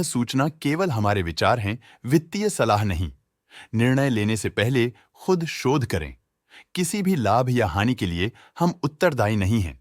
सूचना केवल हमारे विचार हैं, वित्तीय सलाह नहीं। निर्णय लेने से पहले खुद शोध करें। किसी भी लाभ या हानि के लिए हम उत्तरदायी नहीं हैं।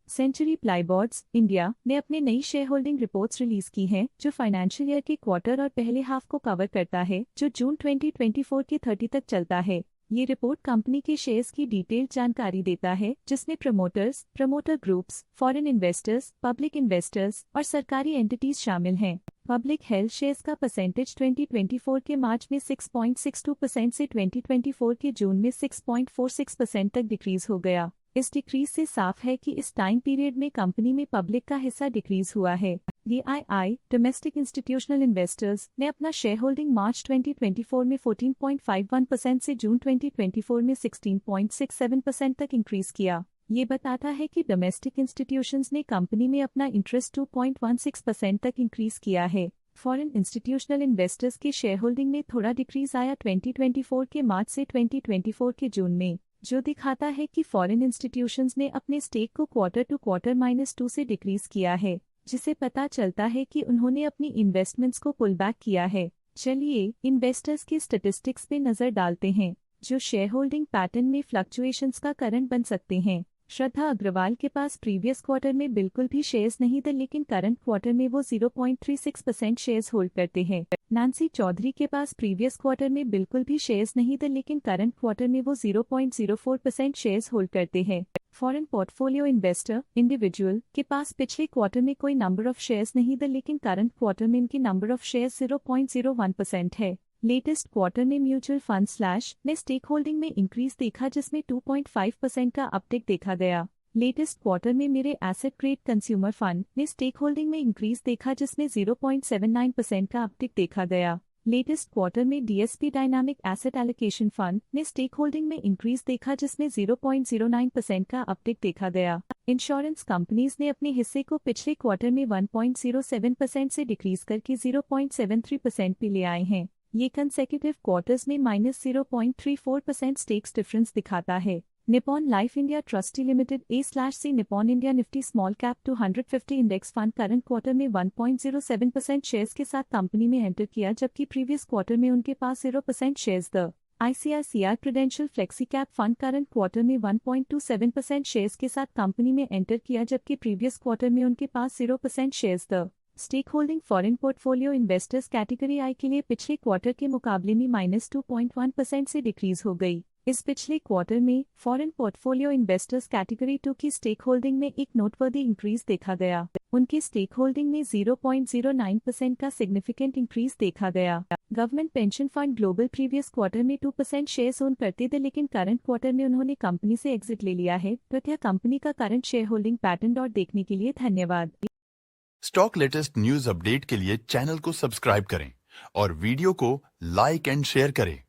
सेंचुरी प्लाईबोर्ड्स इंडिया ने अपने नई शेयर होल्डिंग रिपोर्ट्स रिलीज की हैं, जो फाइनेंशियल ईयर के क्वार्टर और पहले हाफ को कवर करता है, जो जून 2024 के 30 तक चलता है। ये रिपोर्ट कंपनी के शेयर्स की डिटेल्ड जानकारी देता है, जिसमें promoters, promoter groups, foreign investors, public investors और सरकारी एंटिटीज शामिल हैं। पब्लिक हेल्थ शेयर्स का परसेंटेज 2024 के मार्च में 6.62% से 2024 के जून में 6.46% तक डिक्रीज हो गया। इस डिक्रीज से साफ है कि इस टाइम पीरियड में कंपनी में पब्लिक का हिस्सा डिक्रीज हुआ है। DII डोमेस्टिक इंस्टीट्यूशनल इन्वेस्टर्स ने अपना शेयर होल्डिंग मार्च 2024 में 14.51% से जून 2024 में 16.67% तक इंक्रीज किया। ये बताता है कि डोमेस्टिक इंस्टीट्यूशंस ने कंपनी में अपना इंटरेस्ट 2.16% तक इंक्रीज किया है। फॉरेन इंस्टीट्यूशनल इन्वेस्टर्स के शेयर होल्डिंग में थोड़ा डिक्रीज आया 2024 के मार्च से 2024 के जून में, जो दिखाता है कि फॉरेन इंस्टीट्यूशंस ने अपने स्टेक को क्वार्टर टू क्वार्टर -2 से डिक्रीज किया है, जिसे पता चलता है कि उन्होंने अपनी इन्वेस्टमेंट्स को पुल बैक किया है। चलिए इन्वेस्टर्स के स्टैटिस्टिक्स पे नजर डालते हैं, जो शेयर होल्डिंग पैटर्न में फ्लक्चुएशंस का कारण बन सकते हैं। श्रद्धा अग्रवाल के पास प्रीवियस क्वार्टर में बिल्कुल भी शेयर्स नहीं थे, लेकिन करंट क्वार्टर में वो 0.36% शेयर्स होल्ड करते हैं। नैन्सी चौधरी के पास प्रीवियस क्वार्टर में बिल्कुल भी शेयर्स नहीं थे, लेकिन करंट क्वार्टर में वो 0.04% शेयर्स होल्ड करते हैं। फॉरेन पोर्टफोलियो इन्वेस्टर इंडिविजुअल के पास पिछले क्वार्टर में कोई नंबर ऑफ शेयर्स नहीं थे, लेकिन करंट क्वार्टर में इनकी नंबर ऑफ शेयर्स 0.01% है। लेटेस्ट क्वार्टर में म्यूचुअल फंड स्लैश ने स्टेक होल्डिंग में इंक्रीज देखा, जिसमें 2.5% का अपटिक देखा गया। लेटेस्ट क्वार्टर में मेरे एसेट ग्रेड कंज्यूमर फंड ने स्टेक होल्डिंग में इंक्रीज देखा, जिसमें 0.79% का अपटिक देखा गया। लेटेस्ट क्वार्टर में DSP dynamic asset allocation fund ने स्टेक होल्डिंग में इंक्रीज देखा, जिसमें 0.09% का अपटिक देखा गया। इंश्योरेंस कंपनीज ने अपने हिस्से को पिछले क्वार्टर में 1.07% से डिक्रीज करके 0.73% पे ले आए हैं। ये कंसेक्यूटिव क्वार्टर्स में -0.34% स्टेक्स डिफरेंस दिखाता है। Nippon life India trustee limited A/C Nippon India Nifty small cap 250 index fund current quarter में 1.07% शेयर्स के साथ कंपनी में एंटर किया, जबकि प्रीवियस क्वार्टर में उनके पास 0% shares the ICICI prudential flexi cap fund current quarter में 1.27% शेयर्स के साथ कंपनी में एंटर किया, जबकि प्रीवियस क्वार्टर में उनके पास 0% shares the stake holding foreign portfolio investors category I के लिए पिछले क्वार्टर के मुकाबले में -2.1% से डिक्रीज हो गई। इस पिछले क्वार्टर में फॉरेन पोर्टफोलियो इन्वेस्टर्स कैटेगरी 2 की स्टेक होल्डिंग में एक नोटवर्दी इंक्रीज देखा गया। उनकी स्टेक होल्डिंग में 0.09% का सिग्निफिकेंट इंक्रीज देखा गया। Government pension fund global previous quarter में 2% शेयर्स ओन करते थे, लेकिन करंट क्वार्टर में उन्होंने कंपनी से एग्जिट ले लिया है। कृपया कंपनी का करंट शेयर होल्डिंग पैटर्न और देखने के लिए धन्यवाद। स्टॉक लेटेस्ट न्यूज अपडेट के लिए चैनल को सब्सक्राइब करें और वीडियो को लाइक एंड शेयर करें।